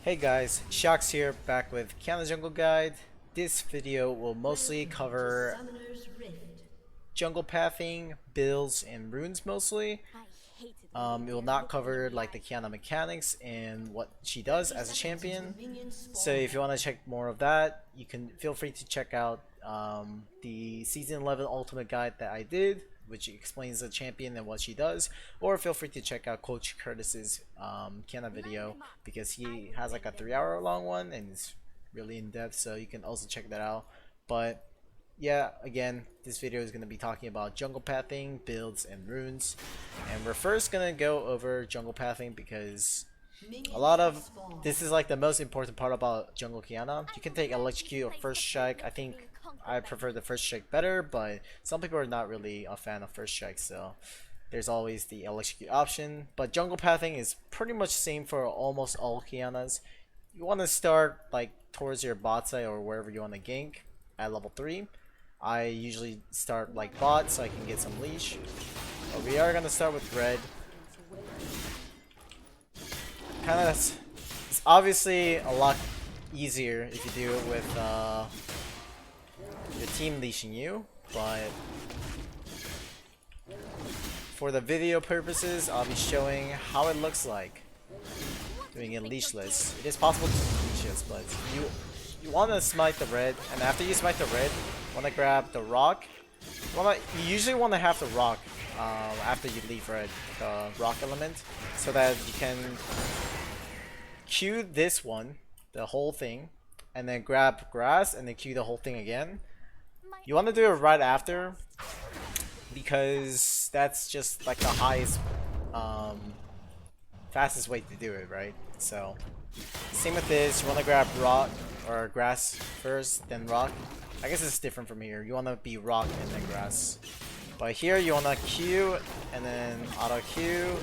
Hey guys, Szochs here, back with Qiyana Jungle Guide. This video will mostly cover jungle pathing, builds, and runes mostly. It will not cover like the Qiyana mechanics and what she does as a champion. So if you want to check more of that, you can feel free to check out the Season 11 Ultimate Guide that I did, which explains the champion and what she does, or feel free to check out Coach Curtis's Qiyana video because he has like a 3 hour long one and it's really in depth, so you can also check that out. But yeah, again, this video is going to be talking about jungle pathing, builds, and runes. And we're first going to go over jungle pathing because this is like the most important part about jungle Qiyana. You can take electrocute or first strike. I think I prefer the first strike better, but some people are not really a fan of first strike, so there's always the electrocute option. But jungle pathing is pretty much the same for almost all Qiyanas. You want to start like towards your bot side or wherever you want to gank at level 3. I usually start like bot so I can get some leash. But we are gonna start with red. It's obviously a lot easier if you do it with the team leashing you, but for the video purposes, I'll be showing how it looks like doing it leashless. It is possible to do leashless, but you want to smite the red, and after you smite the red, you want to grab the rock. You usually want to have the rock after you leave red, the rock element, so that you can Q this one, the whole thing, and then grab grass and then Q the whole thing again. You want to do it right after because that's just like the highest, fastest way to do it, right? So same with this. You want to grab rock or grass first, then rock. I guess it's different from here. You want to be rock and then grass. But here you want to Q and then auto Q.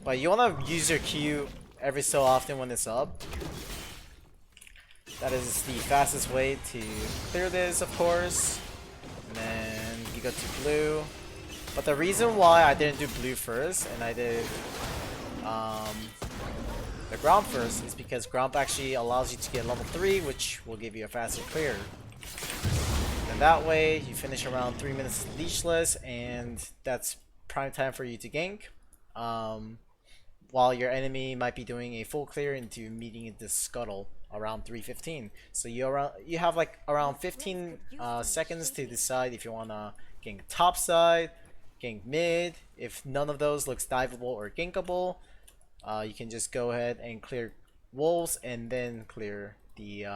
But you want to use your Q every so often when it's up. That is the fastest way to clear this, of course. And then you go to blue. But the reason why I didn't do blue first and I did the Gromp first is because Gromp actually allows you to get level 3, which will give you a faster clear. And that way you finish around 3 minutes leashless, and that's prime time for you to gank. While your enemy might be doing a full clear into meeting the scuttle around 3:15. So you have like around 15 seconds to decide if you wanna gank top side, gank mid. If none of those looks diveable or gankable, you can just go ahead and clear wolves and then clear the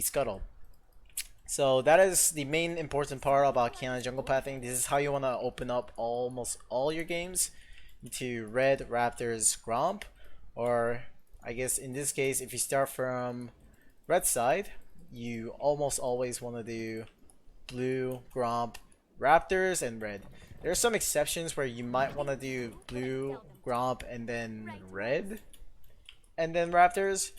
scuttle. So that is the main important part about Qiyana jungle pathing. This is how you want to open up almost all your games into red, raptors, gromp, or I guess in this case if you start from red side, you almost always want to do blue, gromp, raptors, and red. There are some exceptions where you might want to do blue, gromp, and then red, and then raptors.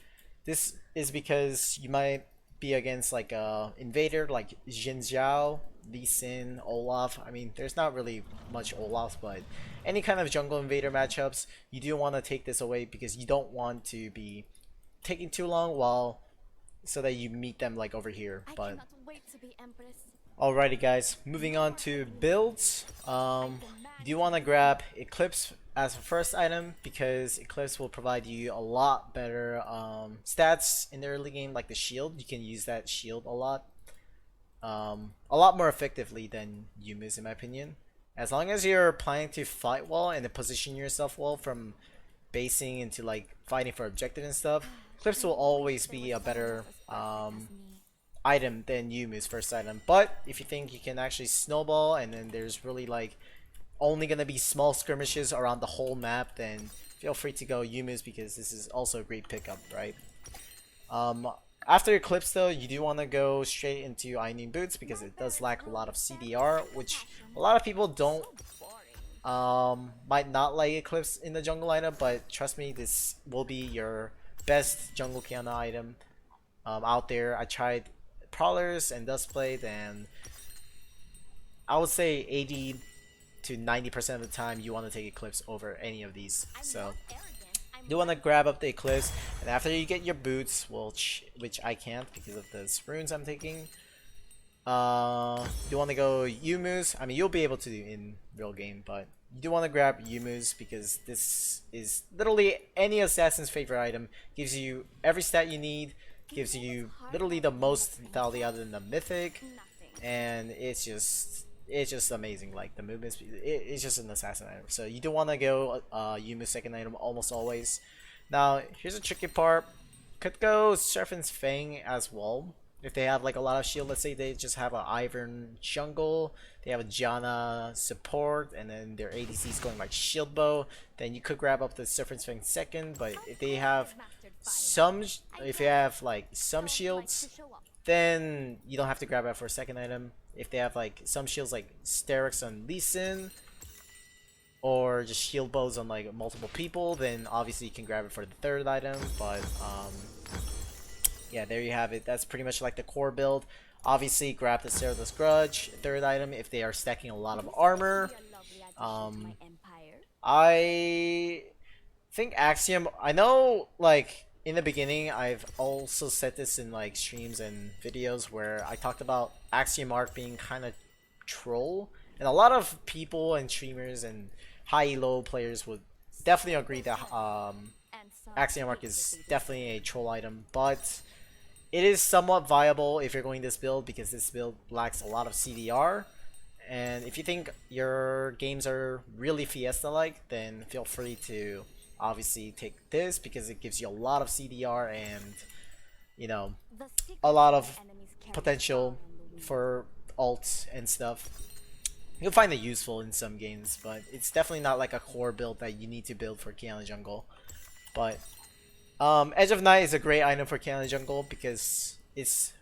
This is because you might be against like a invader like Jin Zhao, Lee Sin, Olaf. I mean, there's not really much Olaf, but any kind of jungle invader matchups, you do want to take this away because you don't want to be taking too long so that you meet them like over here. But alrighty guys, moving on to builds. Do you want to grab Eclipse as a first item because Eclipse will provide you a lot better stats in the early game, like the shield. You can use that shield a lot more effectively than Yumi's in my opinion. As long as you're planning to fight well and position yourself well from basing into like fighting for objective and stuff, Eclipse will always be a better item than Yumi's first item. But if you think you can actually snowball and then there's really like only gonna be small skirmishes around the whole map, then feel free to go Yumi's because this is also a great pickup, right? After Eclipse though, you do want to go straight into Iron Boots because it does lack a lot of CDR, which a lot of people don't might not like Eclipse in the jungle lineup, but trust me, this will be your best jungle Qiyana item out there. I tried Prowlers and Dustblade, and I would say 80 to 90% of the time you want to take Eclipse over any of these. So You want to grab up the Eclipse, and after you get your boots, which I can't because of the runes I'm taking. You want to go Yumu's. I mean, you'll be able to do in real game, but you do want to grab Yumu's because this is literally any assassin's favorite item. Gives you every stat you need. Gives you literally the most lethality other than the mythic, and it's just amazing. Like the movement speed, it's just an assassin item. So you do want to go Yumu's second item almost always. Now here's a tricky part. Could go Serpent's Fang as well. If they have like a lot of shield, let's say they just have an Ivern jungle, they have a Qiyana support, and then their ADC is going like shield bow, then you could grab up the Serpent's Fang second. But if they have if they have like some shields, then you don't have to grab it for a second item. If they have like some shields like Sterix on Lee Sin, or just shield bows on like multiple people, then obviously you can grab it for the third item. But yeah, there you have it. That's pretty much like the core build. Obviously, grab the Seraphless Grudge, third item, if they are stacking a lot of armor. I think Axiom, I know, like, in the beginning, I've also said this in, like, streams and videos where I talked about Axiom Arc being kind of troll. And a lot of people and streamers and high elo players would definitely agree that Axiom Arc is definitely a troll item, but it is somewhat viable if you're going this build because this build lacks a lot of CDR. And if you think your games are really Fiesta-like, then feel free to obviously take this because it gives you a lot of CDR and, you know, a lot of potential for ults and stuff. You'll find it useful in some games, but it's definitely not like a core build that you need to build for Qiyana jungle. But Edge of Night is a great item for Qiyana jungle because it's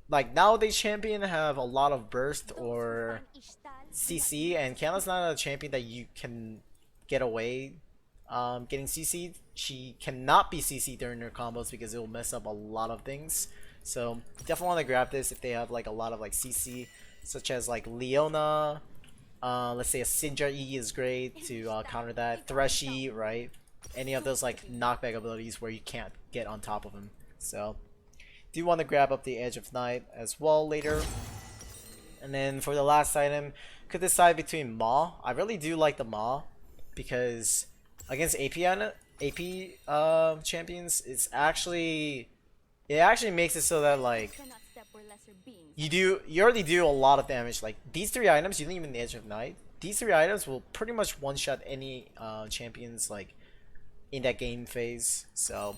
like nowadays champion have a lot of burst or CC, and Qiyana's not a champion that you can get away getting CC'd. She cannot be CC'd during her combos because it will mess up a lot of things. So definitely want to grab this if they have like a lot of like CC, such as like Leona. Let's say a Syndra E is great to counter that. Threshy, right? Any of those like knockback abilities where you can't get on top of him. So do want to grab up the Edge of Night as well later. And then for the last item, could decide between Maw. I really do like the Maw because against AP champions, it actually makes it so that like you already do a lot of damage. Like these three items, you don't even need Edge of Night. These three items will pretty much one shot any champions like in that game phase. So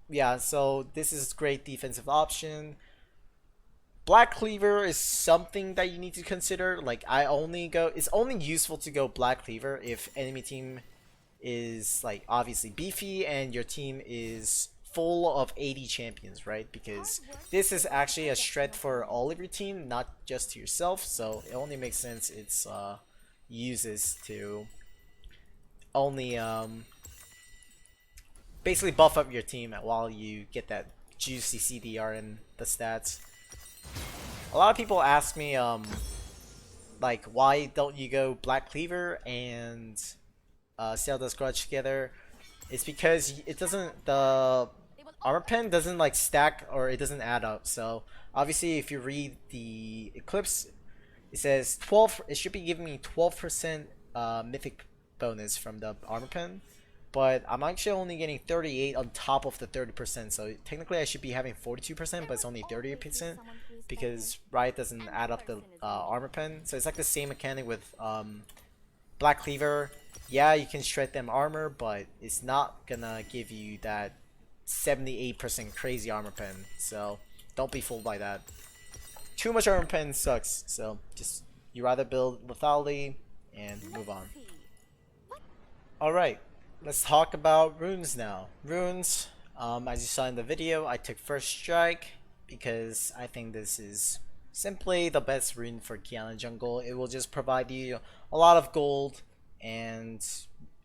yeah, so this is great defensive option. Black Cleaver is something that you need to consider. Like it's only useful to go Black Cleaver if enemy team is like obviously beefy and your team is full of 80 champions, right? Because this is actually a strat for all of your team, not just to yourself. So it only makes sense it's uses to only basically buff up your team while you get that juicy CDR in the stats. A lot of people ask me like why don't you go Black Cleaver and Zelda's Grudge together. It's because it doesn't, the armor pen doesn't like stack or it doesn't add up. So obviously if you read the Eclipse, it says 12, it should be giving me 12% mythic bonus from the armor pen, but I'm actually only getting 38 on top of the 30%, so technically I should be having 42%, but it's only 38% because Riot doesn't add up the armor pen. So it's like the same mechanic with Black Cleaver. Yeah, you can shred them armor, but it's not gonna give you that 78% crazy armor pen, so don't be fooled by that. Too much armor pen sucks, so just you rather build lethality and move on. Alright, let's talk about runes now. Runes, as you saw in the video, I took First Strike because I think this is simply the best rune for Qiyana jungle. It will just provide you a lot of gold and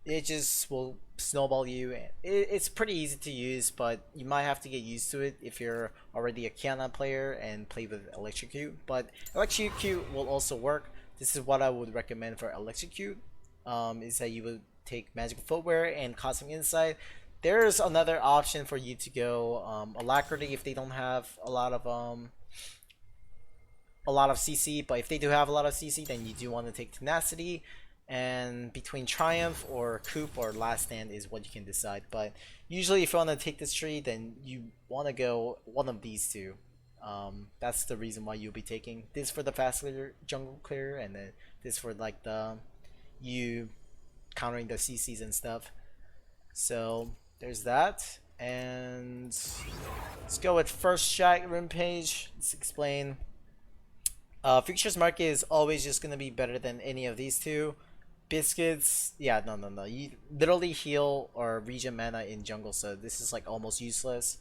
it just will snowball you. It's pretty easy to use, but you might have to get used to it if you're already a Qiyana player and play with Electrocute. But Electrocute will also work. This is what I would recommend for Electrocute, is that you would take magical footwear and cosmic insight, there's another option for you to go alacrity if they don't have a lot of CC, but if they do have a lot of CC, then you do want to take tenacity, and between triumph or coup or last stand is what you can decide. But usually if you want to take this tree, then you want to go one of these two. That's the reason why you'll be taking this for the fast clear, jungle clear, and then this for like the you countering the CCs and stuff. So there's that, and let's go with first chat room page. Let's explain. Futures market is always just gonna be better than any of these two. Biscuits, yeah, no. You literally heal or regen mana in jungle, so this is like almost useless.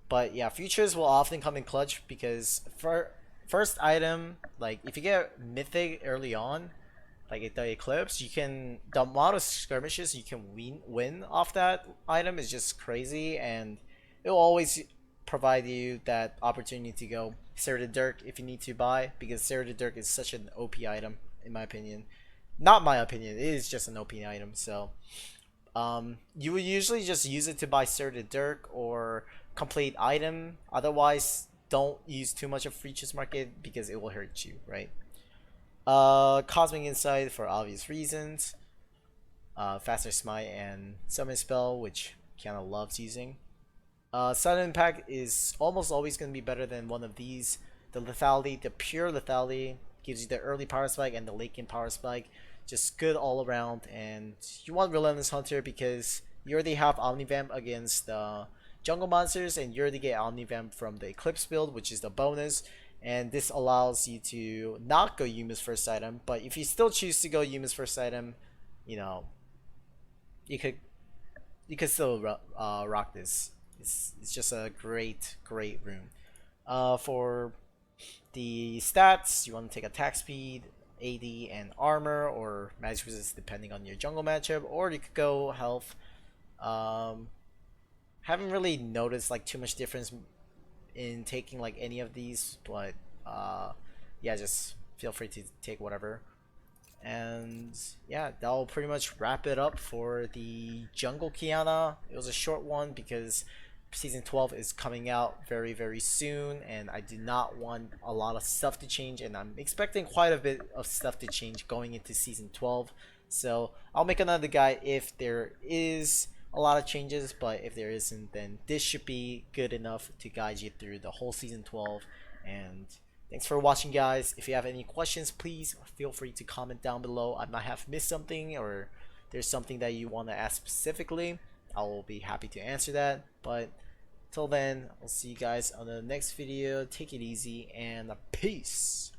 But yeah, futures will often come in clutch because for first item, like if you get mythic early on, like the eclipse, you can the amount of skirmishes you can win off that item is just crazy, and it will always provide you that opportunity to go Serrated Dirk if you need to buy, because Serrated Dirk is such an OP item in my opinion. Not my opinion, it is just an OP item. So you would usually just use it to buy Serrated Dirk or complete item. Otherwise, don't use too much of Futures Market because it will hurt you, right? Cosmic Insight for obvious reasons. Faster Smite and Summon Spell, which Qiyana loves using. Sudden Impact is almost always going to be better than one of these. The lethality, the pure lethality, gives you the early power spike and the late game power spike. Just good all around. And you want Relentless Hunter because you already have Omnivamp against jungle monsters, and you already get Omnivamp from the Eclipse build, which is the bonus. And this allows you to not go Yuma's first item, but if you still choose to go Yuma's first item, you know, you could still rock this. It's just a great rune. For the stats, you want to take attack speed, AD, and armor, or magic resist depending on your jungle matchup, or you could go health. Haven't really noticed like too much difference in taking like any of these, but yeah, just feel free to take whatever. And yeah, that'll pretty much wrap it up for the jungle Qiyana. It was a short one because season 12 is coming out very soon, and I do not want a lot of stuff to change, and I'm expecting quite a bit of stuff to change going into season 12. So I'll make another guide if there is a lot of changes, but if there isn't, then this should be good enough to guide you through the whole season 12. And thanks for watching, guys. If you have any questions, please feel free to comment down below. I might have missed something, or there's something that you want to ask specifically, I will be happy to answer that. But till then, I'll see you guys on the next video. Take it easy and peace.